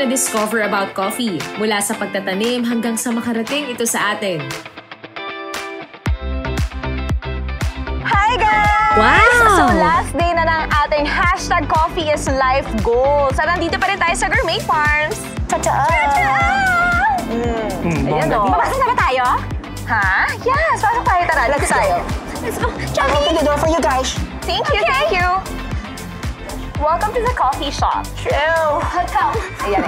na-discover about coffee, mula sa pagtatanim hanggang sa makarating ito sa atin. Hi guys! Wow! So last day na ng ating #CoffeeIsLifeGoals. So nandito pa rin tayo sa Gourmet Farms. Ayan o. Papasok na ba tayo? Ha? Yes, pasok tayo. Tara, let's tayo. Let's go. Chubby! I'll open the door for you guys. Thank you, thank you. Welcome to the coffee shop. True. Welcome. Ayan.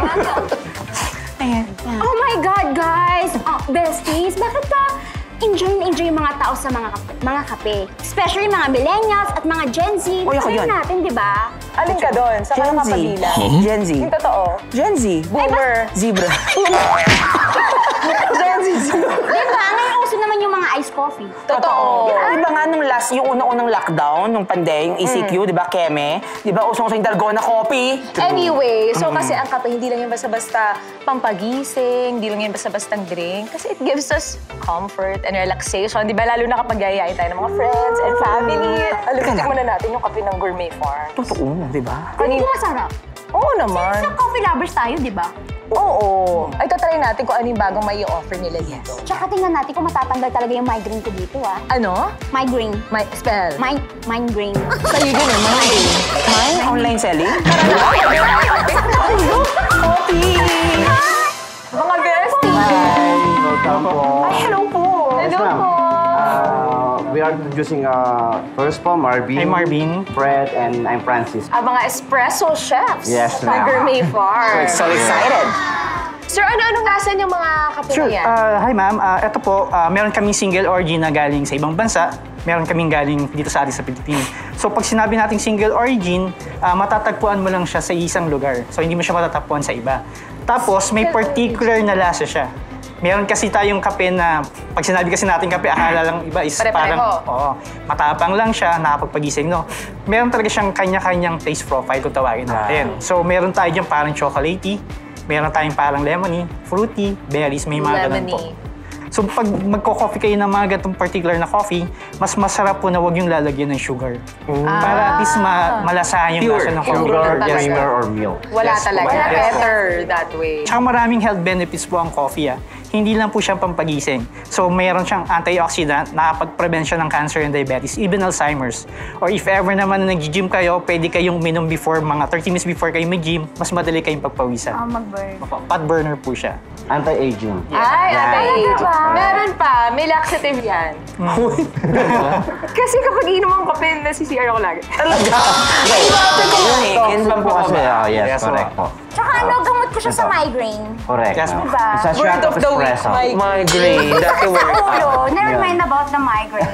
Ayan. Oh my God, guys! Besties, bakit ba enjoy na enjoy yung mga tao sa mga kape? Especially mga millennials at mga Gen Z. Try natin, di ba? Alin ka doon? Sa mga kapabila? Gen Z. Yung totoo? Gen Z. Boomer. Zebra. Gen Z. Di ba? Ngayon uso naman yung mga iced coffee. Totoo. Di ba nga nung yung unang lockdown, nung pandemic, yung ECQ, di ba, Keme? Di ba, usong-usong yung Dalgona coffee? Anyway, so kasi ang kape, hindi lang yan basta-basta pampagising, hindi lang yan basta-bastang drink. Kasi it gives us comfort and relaxation. Di ba, lalo na kapag yayain tayo ng mga friends and family. Alubitik muna natin yung kape ng Gourmet Farms. Totoo, di ba? Hindi masarap. Oo naman. Sa coffee lovers tayo, di ba? Oo. Ay, tatry natin kung ano yung bagong may i-offer nila dito. Tsaka tingnan natin kung matatanggal talaga yung migraine ko dito, ah. Ano? Migraine. Spell. Migraine. Sa'yo yun eh, mga Online selling? coffee! Mga besties! Welcome po. Ay, hello po! Hello po! We are introducing first po, Marvin. Hi, Marvin. Fred, and I'm Francis. Mga espresso chefs. Yes, Sa ma'am. Gourmet Farm. So excited. Sir, ano-anong lasan yung mga kape Sure. na yan? Hi, ma'am. Ito po, meron kaming single origin na galing sa ibang bansa. Meron kaming galing dito sa atin sa Pilipinas. So, pag sinabi nating single origin, matatagpuan mo lang siya sa isang lugar. So, hindi mo siya matatagpuan sa iba. Tapos, may particular na lasa siya. Meron kasi tayong kape na, pag sinabi kasi natin kape, akala lang iba is parang, matapang lang siya, nakapagpagising, no? Meron talaga siyang kanya-kanyang taste profile kung tawagin natin. So, meron tayo dyan parang chocolatey, meron tayong parang lemony, fruity, berries, may mga ganun po. So, pag magko-coffee kayo ng mga ganitong particular na coffee, mas masarap po na huwag yung lalagyan ng sugar. Para at least malasahan yung lasa ng coffee. Sugar, Yes, creamer, or milk. Wala talaga. Yes. Better that way. Tsaka maraming health benefits po ang coffee. Hindi lang po siya pampagising. So, mayroon siyang antioxidant, nakapag-prevent siya ng cancer and diabetes, even Alzheimer's. Or if ever naman na nag-gym kayo, pwede kayong uminom before, mga 30 minutes before kayo mag-gym, mas madali kayong pagpawisan. Mag-burn. Fat burner po siya. Anti-aging. Ay, anti-age. Meron pa. May laxative yan. Kasi kapag inom ang kape, nasi-CR ako lagi. Toxin po kasi. Yes, correct po. Tsaka gamot ko siya sa migraine. Correct. Yes, ma'am. Diba? It's a shot of espresso. Migraine. Dati work out. Ulo, never mind about the migraine.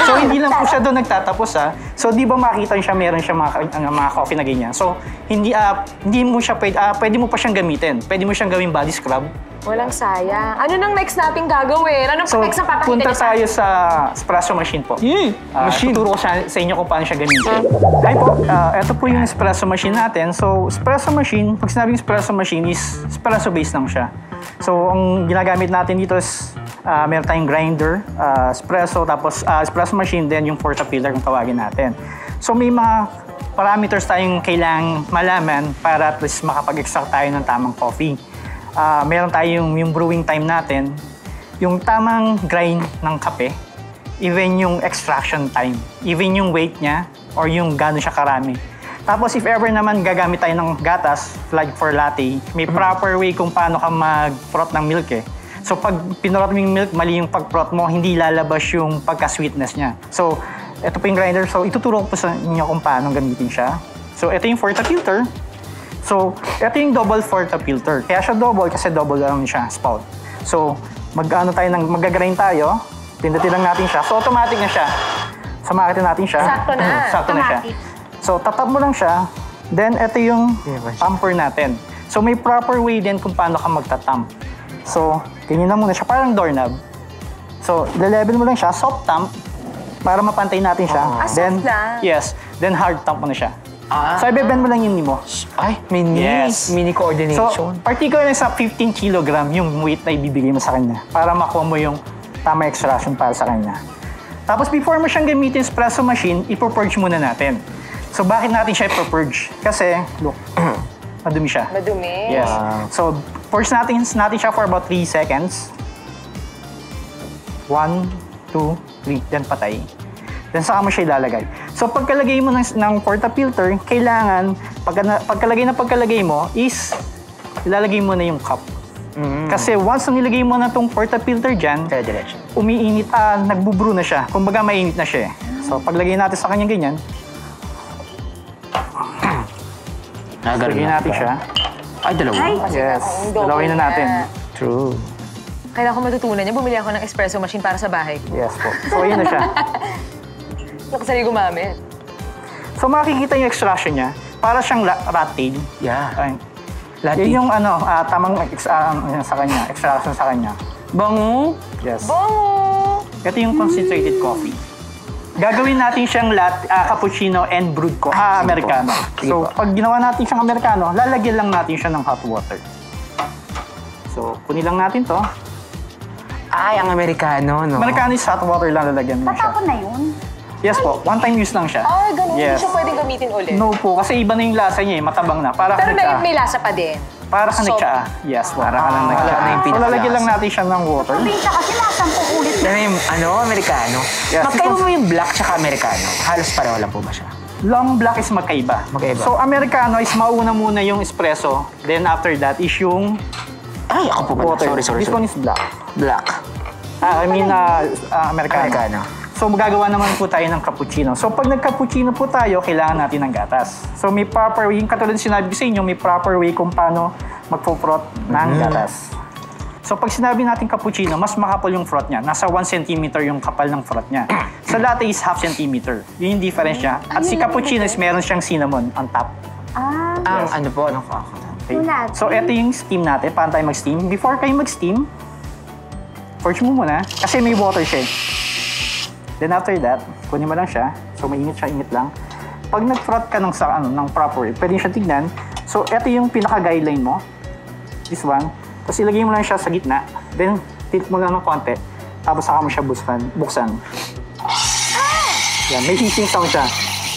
So, hindi lang po siya doon nagtatapos, So, di ba makita siya, meron siya mga coffee na ganyan. So, hindi mo siya pwede mo pa siyang gamitin. Pwede mo siyang gawing body scrub. Walang sayang. Ano nang next nating gagawin? Anong So, next na papakita punta niyo sa tayo sa espresso machine po. Tuturo ko sa inyo kung paano siya gamitin. Hi po, ito po yung espresso machine natin. So, espresso machine, pag sinabing espresso machine is espresso-based lang siya. So, ang ginagamit natin dito is meron tayong grinder, espresso, tapos espresso machine, then yung portafilter kung tawagin natin. So, may mga parameters tayong kailangang malaman para at least makapag-extract tayo ng tamang coffee. Meron tayong yung brewing time natin, yung tamang grind ng kape, even yung extraction time, even yung weight niya, or yung gano'n siya karami. Tapos if ever naman gagamit tayo ng gatas, like for latte, may proper way kung paano ka mag-froth ng milk eh. So pag pinurot mo yung milk, mali yung pag-froth mo, hindi lalabas yung pagka-sweetness niya. So ito po yung grinder, so ituturo ko po sa inyo kung paano gamitin siya. So ito yung portafilter. So, ito yung double portafilter. Kaya siya double kasi double lang siya, spout. So, mag-grind tayo, pindutin lang natin siya. So, automatic na siya. Samakitin natin siya. Sakto na. Sakto na siya. So, tatap mo lang siya. Then, ito yung tamper natin. So, may proper way din kung paano ka magtatamp. So, ganyan na muna siya. Parang doorknob. So, le-level mo lang siya, soft tamp, para mapantay natin siya. Soft lang? Yes. Then, hard tamp mo na siya. So, i-bend mo lang yung knee mo. Ay, mini coordination. So, particularly sa 15 kg yung weight na ibibigay mo sa kanya para makuha mo yung tama extraction para sa kanya. Tapos, before mo siyang gamitin espresso machine, ipurge muna natin. So, bakit natin siya ipurge? Kasi, look, madumi siya. Madumi. Yes. So, force natin siya for about 3 seconds. 1, 2, 3, then patay. Then saka mo siya ilalagay. So, pagkalagay mo ng portafilter, kailangan, pagkalagay mo is, ilalagay mo na yung cup. Kasi once na nilagay mo na itong portafilter dyan, umiinit, nagbubrew na siya. Kumbaga, mainit na siya. So, paglagay natin sa kanya ganyan, lagay natin siya. Ay, dalawa. Yes, dalawin na natin. True. Kailangan ko matutunan niya. Bumili ako ng espresso machine para sa bahay ko. Yes po. So, ayun na siya. Nakasali gumamit. So, makikita yung extraction niya. Para siyang rat tail. Yeah. Ay, Latte. yun yung tamang sa kanya, extraction sa kanya. Bango. Yes. Bongo! Ito yung concentrated coffee. Gagawin natin siyang cappuccino and brewed americano. So, pag ginawa natin siyang americano, lalagyan lang natin siya ng hot water. So, kunin lang natin to. Ay, ang americano, no? Americano is hot water lang lalagyan mo siya. Tatapon na yun. Yes po, one time use lang siya. Ay, ganun. Yes. Hindi siya pwedeng gamitin ulit. No po, kasi iba na yung lasa niya eh, matabang na. Para Pero ka may lasa pa din. Para ka nagtsaa. Yes po. Para ka lang nagtsaa. So, lalagyan lang natin siya ng water. Pinta kasi lasang po ulit. Yan yung, americano. Yes. Magkaiba mo yung black tsaka americano? Halos pareho lang po ba siya? Long black is magkaiba. Magkaiba. So, americano is mauna muna yung espresso. Then after that is yung Ay, ako po pala. water. Sorry. This one is black. Black. Americano. Americano. So, magagawa naman po tayo ng cappuccino. So, pag nag-cappuccino po tayo, kailangan natin ng gatas. So, may proper way, yung katulad sinabi ko sa inyo, may proper way kung paano magpo-froth ng gatas. So, pag sinabi natin cappuccino, mas makapal yung froth niya. Nasa 1 cm yung kapal ng froth niya. Sa latte is half centimeter. Yun yung difference niya. At si cappuccino is meron siyang cinnamon on top. Ang ano po, ano ko? Okay. So, ito yung steam natin. Paano tayo mag-steam? Before kayo mag-steam, forge mo muna. Kasi may water siya. Then after that, kunin mo lang siya. So, mainit siya, init lang. Pag nag-froth ka ng proper way, pwede siya tignan. So, ito yung pinaka-guideline mo. This one. Tapos ilagay mo lang siya sa gitna. Then, tilt mo lang ng konti. Tapos saka mo siya buksan. Yan, may hissing sound siya.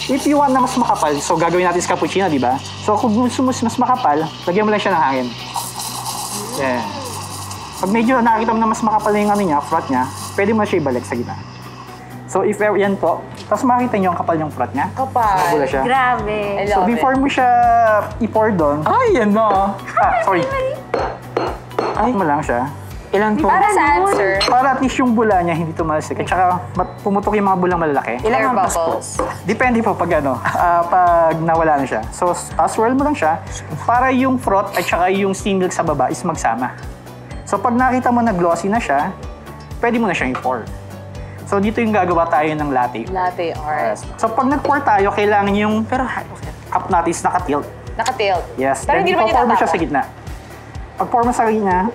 If you want na mas makapal, so gagawin natin sa cappuccino, di ba? So, kung gusto mo mas makapal, lagyan mo lang siya ng hangin. Yan. Pag medyo nakakita mo na mas makapal yung niya, froth niya, pwede mo na siya ibalik sa gitna. So, if yan po, tapos makita nyo ang kapal yung froth niya. Kapal. Nakabula siya. Grabe. I So, love before mo siya i-pour doon, Ay, yan na. sorry. Ay, mo lang siya. Ilan po? Para saan, sir? Para at least yung bula niya hindi tumalsik. At saka pumutok yung mga bulang malalaki. Air Ilang ampas po? bubbles. Depende po pag pag nawala na siya. So, swirl mo lang siya para yung froth at saka yung steam milk sa baba is magsama. So, pag nakita mo na glossy na siya, pwede mo na siyang i-pour. So, dito yung gagawa tayo ng latte. Latte art. So, pag nag-pour tayo, kailangan yung cup natin is nakatilt. Naka-tilt. Yes. Pero hindi naman ipo-pour mo siya tatapa. sa gitna. Pag pour mo sa gitna,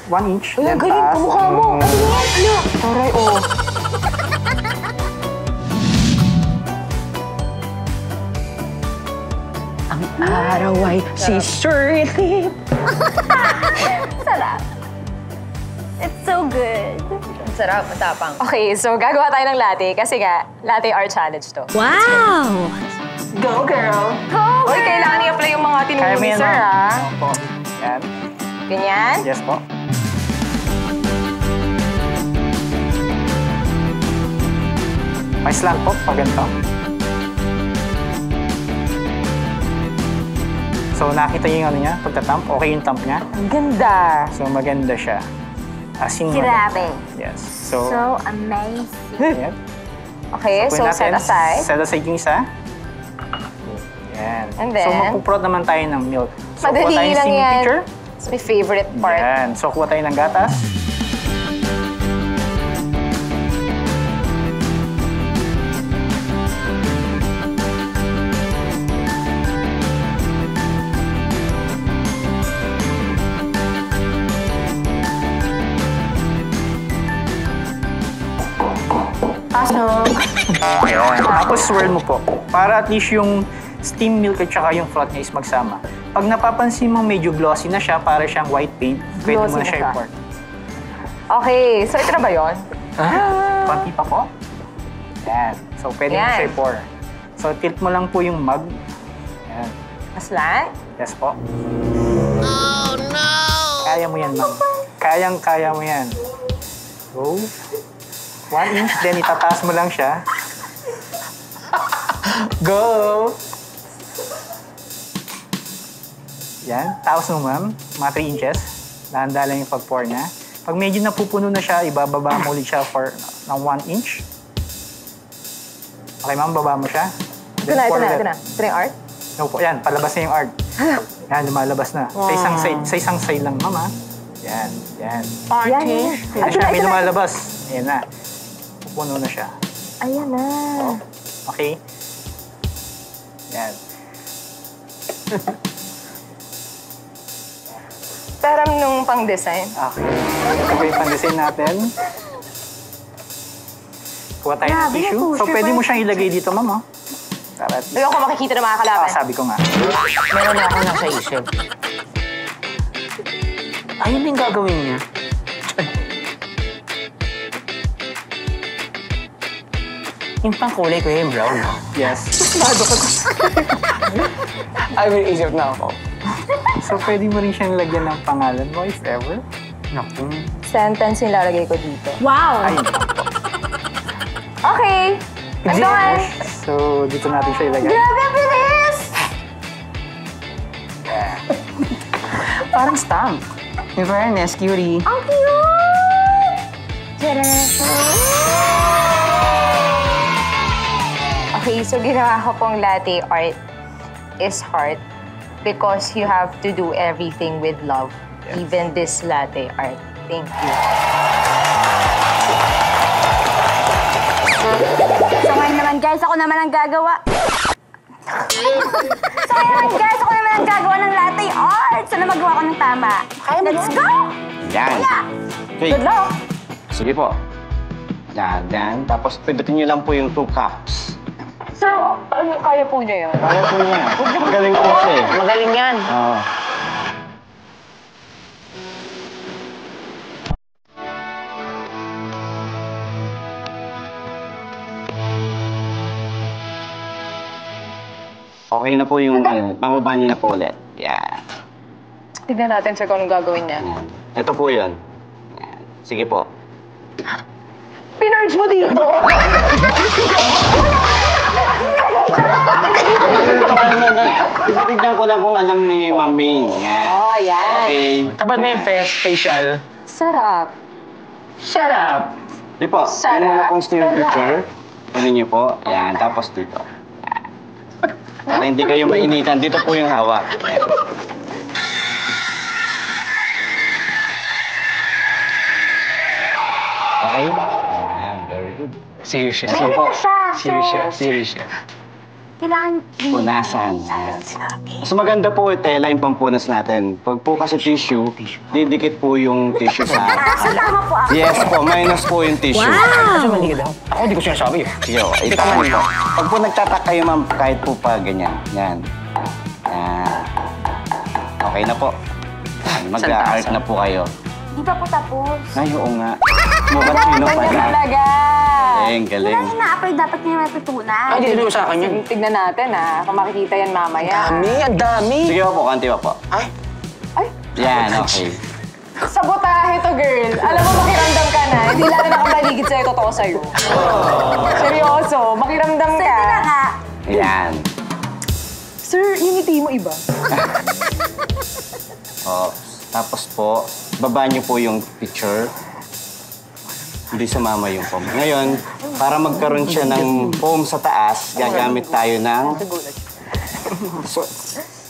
1 inch. Uy, ang then galing. taas. Kamukha mo. Ano yan? Ano? Taray, oh. Ang araw ay sisterly. Sarap. It's so good. Ang sarap, matapang. Okay, so gagawa tayo ng latte kasi nga, latte art challenge to. Wow! Go, girl. Uy, kailangan i-apply yung mga Kaya tinuro mo ni yan, sir, ma'am. ah. Opo. Yan. Ganyan? Yes po. Mais lang po, pag ganito. So, nakita niyo yung ano niya, pagtatamp. Okay yung tamp niya. Ang ganda. So, maganda siya. As in, Grabe. yes. So, So amazing. yan. Okay, so Kunin set natin. aside. Set aside yung isa. Yan. And So, then? magpuprot naman tayo ng milk. So, kuha Madali tayong lang steaming yan. pitcher. It's my favorite part. Yan. So, kuha tayo ng gatas. Ayan. Tapos swirl mo po. Para at least yung steam milk at saka yung froth niya is magsama. Pag napapansin mo medyo glossy na siya, para siyang white paint, pwede mo Glossy na na siya siya. i-pour. Okay, so ito na ba yun? Konti pa po. Yan. So, pwede mo Yan. siya i-pour. So, tilt mo lang po yung mug. Yan. Maslan? Yes po. Oh, no! Kaya mo yan, ma'am. Kayang-kaya mo yan. Go. 1 inch, then itataas mo lang siya. Go! Yan. Taos mo, ma'am. Mga 3 inches. Dahan-dahan lang yung pag-pour niya. Pag medyo napupuno na siya, ibababa mo ulit siya ng 1 inch. Okay, ma'am, baba mo siya. Ito na. Ito na yung art? No po, yan. Palabas na yung art. Yan, lumalabas na. Sa isang side lang, ma'am, ha? Yan. Yan. Yan na siya, may lumalabas. Ayan na. Pupuno na siya. Ayan na. Okay? Yan. Parang nung pang-design. Okay. Ito po yung pang-design natin. Kuha tayo ng tissue. So, pwede mo siyang ilagay dito, ma'am, oh. Para at least. Ayoko makikita ng mga kalaban. Sabi ko nga. Meron na ako nasa isip. Ayun din gagawin niya. Yung pangkulay ko yung brown. Yes. Ay, may isip na ako. So, pwede mo rin siyang lagyan ng pangalan mo, if ever. Naku. Sentence yung lalagay ko dito. Wow! Ay, Okay. I'm done. so, dito natin siya ilagay. Grabe, bilis! Parang stamp. In fairness, cutie. Ang cute! Okay, so ginawa ko pong latte art is heart because you have to do everything with love. Yes. Even this latte art. Thank you. So ngayon naman guys, ako naman ang gagawa. So ngayon naman guys, ako naman ang gagawa ng latte art. Sana magawa ko ng tama. Let's go! Yan. Okay. Good luck! Sige po. Yan. Tapos pindutin niyo lang po yung 2 cups. Sir, kaya po niya yun? Kaya po niya. Magaling po siya eh. Magaling yan. Oo. Okay na po yung pangubah niya na po ulit. Yan. Tignan natin, sir, kung anong gagawin niya. Yan. Ito po yun. Yan. Sige po. Pinurge mo dito! Tignan ko lang kung alam ni Mami. Yan. Oh, yan. Okay. Tapat na yung facial. Sarap. Shut up! Di po. Yan muna pong still picture. Kunin niyo po. Yan. Tapos dito. Yan. Para hindi kayo mainitan. Dito po yung hawak. Yan. Okay? Yan. Very good. Serious siya. Sige po. Serious siya. Kailangan... Punasan. Mas maganda po tela yung pampunas natin. Pag po kasi tissue, didikit po yung tissue sa... So tama po ako. Yes po, minus po yung tissue. Kasi mali daw. Ako hindi ko sinasabi eh. Sige po, itahan po. Pag po nagtatak kayo ma'am, kahit po pa ganyan. Yan. Yan. Okay na po. Mag-art na po kayo. Di ba po tapos? Ay, oo nga. Mukhang sino pa Ganyan yan. talaga. Galing. Kailangan ina-apply, dapat niya matutunan. Ay, hindi sa akin yan. Tignan natin, ha. Kung makikita yan mamaya. Ang dami. Sige po, kanti pa po. Ay, Ay, Yan, okay. sabotahe to, girl. Alam mo, makiramdam ka na. Hindi lang na nakamaligid sa'yo, totoo sa'yo. Seryoso, makiramdam ka. Pwede na nga. Yan. Sir, yung ngiti mo iba. Oh, tapos po, baba niyo po yung picture. Hindi sumama yung foam. Ngayon, para magkaroon siya ng foam sa taas, gagamit tayo ng...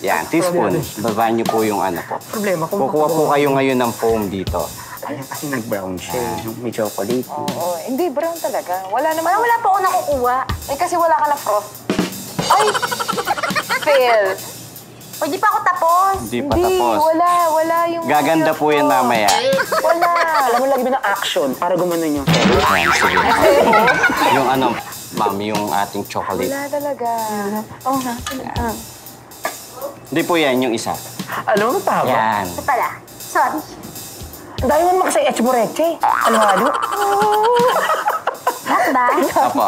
Yan, teaspoon. Baba niyo po yung ano po. problema ko. Kukuha po kayo ngayon ng foam dito. Ayun kasi nag-brown siya. Yung may chocolate. Oo, hindi, brown talaga. Wala naman. Wala po ako nakukuha. Eh, kasi wala ka na froth. Ay! Fail. Pwede pa ako tapos. Hindi pa tapos. Wala yung... Gaganda po yan mamaya. Wala. Alam mo, lagi ba ng action para gumanon yung... Yan, sige. Yung ano, ma'am, yung ating chocolate. Wala talaga. Oo nga. Hindi po yan, yung isa. Alam mo, tama? Yan. Ito pala. Sorry. Dahil mo makasay etchmoreche. Ano? Lahat ba? Apa.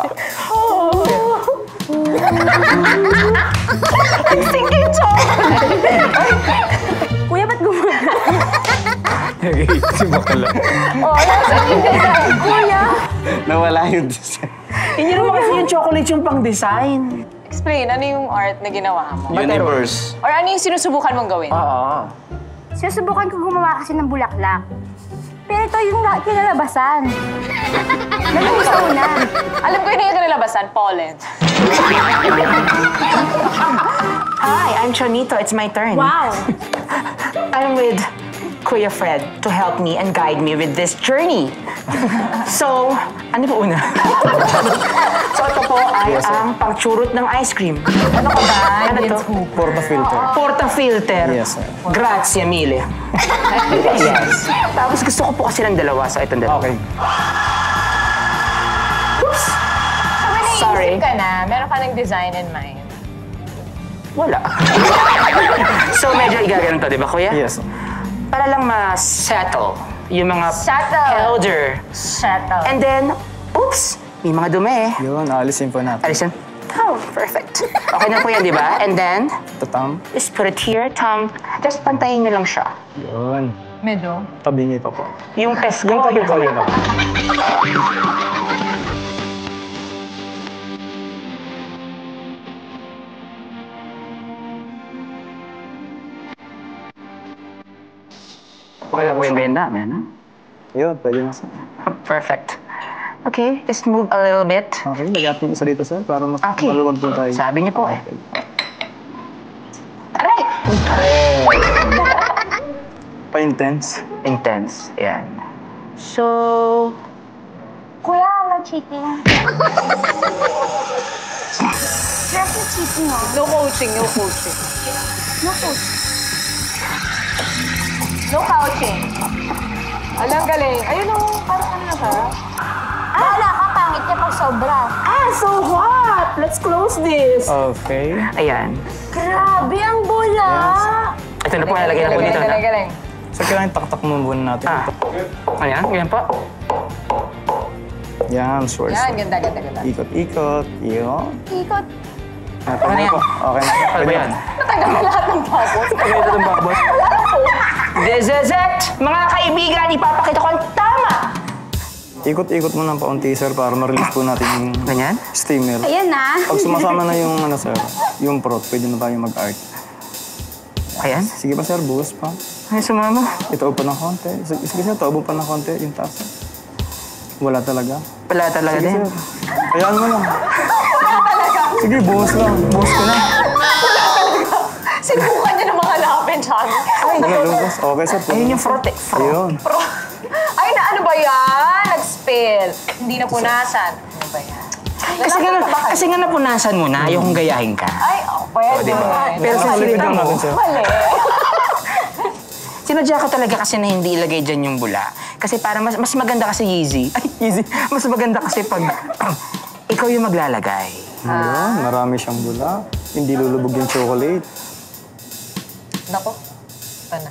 Singing chocolate! Kuya, ba't gumagano? Si Bakala. Oh, nasaan yung design? Kuya! Nawala yung design. Hindi naman kasi yung chocolate yung pang-design. Explain, ano yung art na ginawa mo? Universe. Or ano yung sinusubukan mong gawin? Oo. Sinusubukan ko gumawa kasi ng bulaklak. Pero ito yung kinalabasan. Ganun yung sa una. Alam ko yun yung kinalabasan, pollen. Hi, I'm Chonito. It's my turn. Wow! I'm with Kuya Fred to help me and guide me with this journey. So, ano po una? So, ito po ay ang pangchurot ng ice cream. Ano ka ba? Ano to? Portafilter. Portafilter. Yes, sir. Grazie mille. Yes. Tapos gusto ko po kasi ng dalawa sa itong dalawa. Okay. Oops! Sorry. Ka na, meron ka ng design in mind. Wala. So, medyo igaganon to, di ba, Kuya? Yes. Para lang ma-settle yung mga Settle. powder. Settle. And then, oops! May mga dumi. Yun, alisin po natin. Alisan. Oh, perfect. Okay na po yan, di ba? And then, Tatam. just put it here, Tom. Just pantayin nyo lang siya. Yun. Medyo. Tabingi pa po. Yung test ko, yung kamay ko. Wala po yung benda, man. Yun, pwede na sir. Perfect. Okay, just move a little bit. Okay, lagyan natin isa dito sir, para mas Okay. maluwag po tayo. Sabi niyo po eh. Aray! Pa-intense. Intense. Yan. So, Kuya, no cheating. Stress na cheating mo. No coaching, no coaching. No coach. No couching. Alam, galing. Ayun o, parang ano na siya. Bahala ka, pangit niya pag sobra. so hot! Let's close this. Okay. Ayan. Grabe ang bula. Ito na po, nalagay na po dito. Galing, galing. So, kailangan taktak mo muna natin. Ayan, ganyan po. Yan, sure. Yan, ganda, ganda, ganda. Ikot-ikot. Yun. Ikot. Okay Ano yan? po. Okay na. Ano ba yan? Natanggal mo lahat ng bubbles. Pwede ito ng bakbos. This is it! Mga kaibigan, ipapakita ko ang tama! Ikot-ikot mo ng paunti, sir, para ma-release po natin yung Ganyan? steamer. Ayan na. Pag sumasama na yung, ano, sir, yung prot, pwede na tayo mag-art. Ayan. Sige pa, sir, buhos pa. Ay, sumama. Itaob pa ng konti. Sige, sir, taob pa ng konti yung taas. Wala talaga. Wala talaga Sige, din. sir. Hayaan mo lang. Sige, buhos lang. Buhos ko na. Sinubukan niya ng mga lapin, Chami. Lumabas. Okay, sir. Ayun yung front eh. Ayun. Ay, na ano ba yan? Nag-spill. Hindi na punasan. Ano ba yan? Kasi nga napunasan mo na, yung gayahin ka. Ay, oh, pwede. Pero sa Malikod salita lang mo, natin, sir. Mali. sinadya ko talaga kasi na hindi ilagay dyan yung bula. Kasi para mas maganda kasi Yeezy. Ay, Yeezy. Mas maganda kasi pag ikaw yung maglalagay. Ayun, marami siyang bula. Hindi lulubog yung chocolate. Nako. Ito na.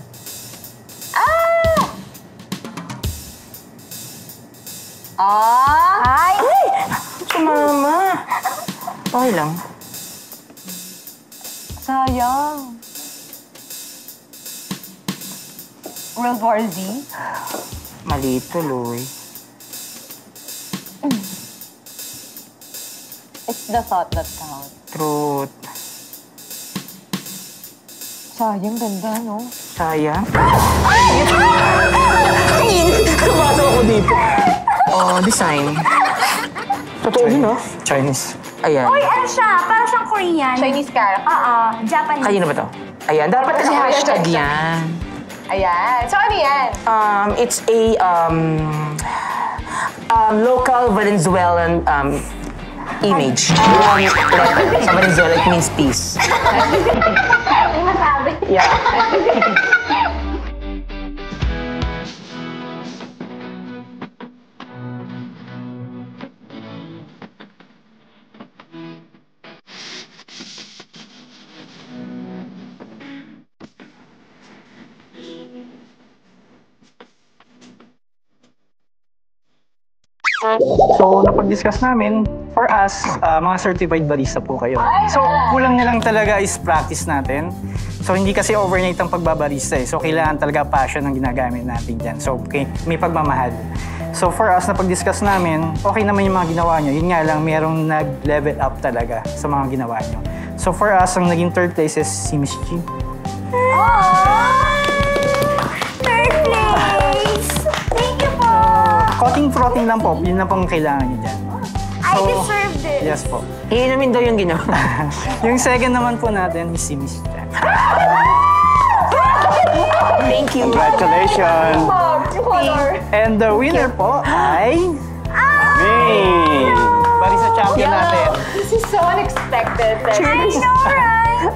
Ay! Sumama. Okay lang. Sayang. World War Z? Mali tuloy. It's the thought that counts. Truth. Sayang, ganda, no? Sayang. Pumasok ako dito. Oh, design. Totoo yun, no? Chinese. Ayan. Uy, ano siya? Parang siyang Korean. Chinese character. Oo, Japanese. Kanino ba to? Ayan, dapat kasi hashtag yan. Ayan. So, ano yan? It's a local Venezuelan image. One letter. Sa Venezuela, it means peace. Ano masabi? Yeah. So, napag-discuss namin, for us, mga certified barista po kayo. So, kulang na lang talaga is practice natin. So, hindi kasi overnight ang pagbabarista eh. So, kailangan talaga passion ang ginagamit natin dyan. So, may pagmamahal. So, for us, napag-discuss namin, okay naman yung mga ginawa nyo. Yun nga lang, merong nag-level up talaga sa mga ginawa nyo. So, for us, ang naging third place is si Miss G. Third place! Thank you po! Coating-frotting lang po, yun na pong kailangan nyo dyan. I deserved it! Yes po. Iinumin daw yung ginawa. Yung second naman po natin is si Miss Jack. Thank you. Congratulations! And the winner po ay... Me! Barista champion natin. This is so unexpected. I know, right?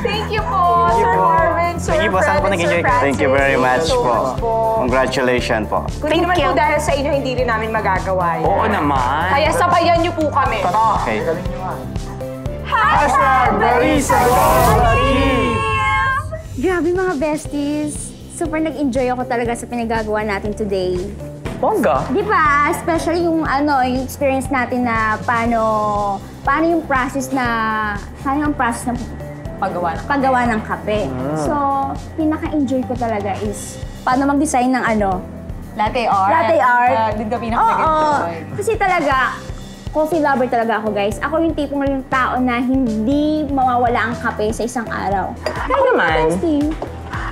Thank you po, Sir Marvin, Sir Thank you po. Saan po Fred, and nag-enjoy Sir kayo? Francis. Thank you very much so po. much po. Congratulations po. Kung hindi naman po dahil sa inyo, hindi rin namin magagawa yan. Oo naman. Kaya sabayan niyo po kami. Okay. Barista Grabe mga besties! Super nag-enjoy ako talaga sa pinagagawa natin today. Bongga. Di ba? Especially yung yung experience natin na paano yung process ng paggawa ng kape. So, pinaka-enjoy ko talaga is paano mag-design ng Latte art. Latte art. Doon ka Oo. pinaka-enjoy. Kasi talaga, coffee lover talaga ako, guys. Ako yung tipong yung tao na hindi mawawala ang kape sa isang araw. Ako naman. Bestie.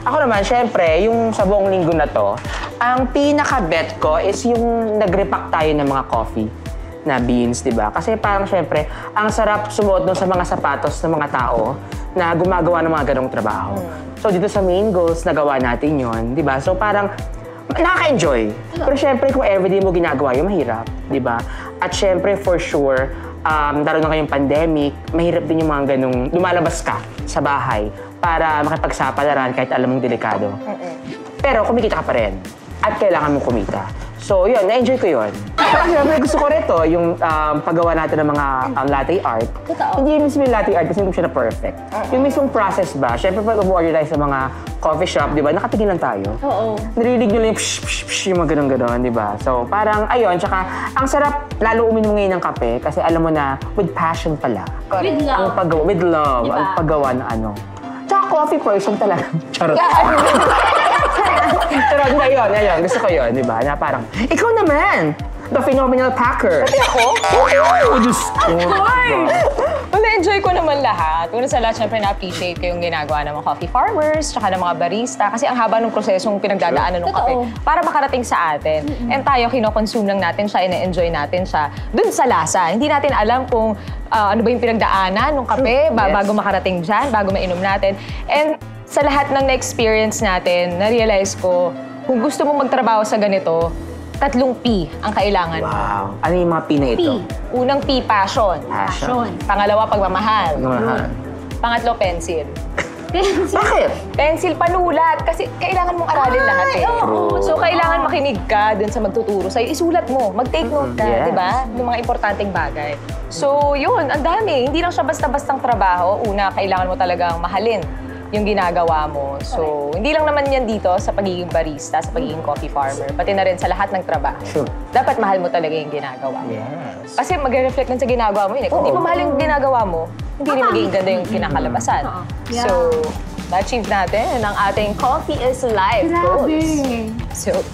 Ako naman, syempre, yung sa buong linggo na to, ang pinaka-bet ko is yung nag-repack tayo ng mga coffee na beans, di ba? Kasi parang syempre, ang sarap sumuot dun sa mga sapatos ng mga tao na gumagawa ng mga ganong trabaho. So dito sa main goals, nagawa natin yon, di ba? So parang nakaka-enjoy. Pero syempre, kung everyday mo ginagawa yun, mahirap, di ba? At syempre, for sure, lalo na ngayong pandemic, mahirap din yung mga ganong lumalabas ka sa bahay para makipagsapalaran kahit alam mong delikado. Pero kumikita ka pa rin at kailangan mong kumita. So yun, na-enjoy ko yun. Siyempre gusto ko rin to, yung paggawa natin ng mga latte art. Totoo. Hindi yung mismo yung latte art kasi hindi ko siya na perfect. Yung mismong process ba, siyempre pag umu-order tayo sa mga coffee shop, di ba, nakatingin lang tayo. Oo. Narinig nyo lang yung psh, psh, psh, yung mga ganon-ganon, di ba? So parang ayun, tsaka ang sarap lalo uminom ngayon ng kape kasi alam mo na with passion pala. With love. Ang paggawa, with love, Diba? ang paggawa ng Tsaka coffee person talaga. Charot. Pero ayun, gusto ko yun, di ba? Na parang, ikaw naman, the phenomenal packer. Pati ako? Oh, Diyos ko. Well, enjoy ko naman lahat. Una sa lahat, syempre na-appreciate ko yung ginagawa ng mga coffee farmers, tsaka ng mga barista. Kasi ang haba ng prosesong pinagdadaanan ng kape para makarating sa atin. And tayo, kinokonsume lang natin siya, ina-enjoy natin siya dun sa lasa. Hindi natin alam kung ano ba yung pinagdaanan ng kape bago makarating dyan, bago mainom natin. And sa lahat ng na-experience natin, na-realize ko, kung gusto mong magtrabaho sa ganito, 3 P ang kailangan mo. Wow. Ano yung mga P na ito? Unang P, passion. Passion. Pangalawa, pagmamahal. Pagmamahal. Pangatlo, pencil. Bakit? Pencil, panulat. Kasi kailangan mong aralin lahat eh. oo. So, kailangan makinig ka dun sa magtuturo sa'yo. Isulat mo, mag-take note ka, Yes. di ba? Ng mga importanteng bagay. So, yun, ang dami. Hindi lang siya basta-bastang trabaho. Una, kailangan mo talagang mahalin yung ginagawa mo. So, hindi lang naman yan dito sa pagiging barista, sa pagiging coffee farmer, pati na rin sa lahat ng trabaho. Sure. Dapat mahal mo talaga yung ginagawa mo. Yes. Kasi magre-reflect lang sa ginagawa mo yun. Kung hindi mo mahal yung ginagawa mo, hindi rin magiging ganda yung kinakalabasan. Yeah. So, na-achieve natin ang ating Coffee is Life goals. So,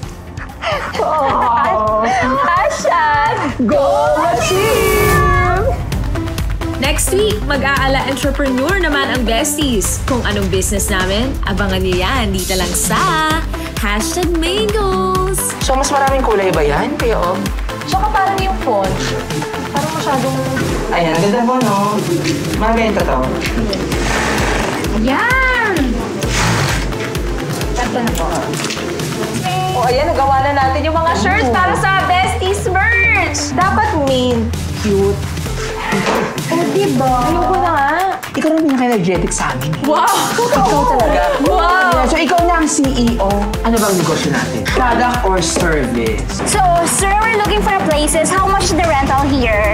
#Go Achieve! Next week, mag-aala entrepreneur naman ang besties. Kung anong business namin, abangan niyo yan dito lang sa #Mangoes. So, mas maraming kulay ba yan, Kuya Ob? Tsaka parang yung font, parang masyadong... Ayan, ganda mo, no? Mga ganito to. Yan! O ayan, nagawa na natin yung mga shirts para sa Besties merch! Dapat main, cute. Diba? Ayoko na nga. Ikaw na pinaka-energetic sa amin. Wow! Ikaw talaga. Wow! So, ikaw na ang CEO. Ano bang negosyo natin? Product or service? So, sir, we're looking for places. How much is the rental here?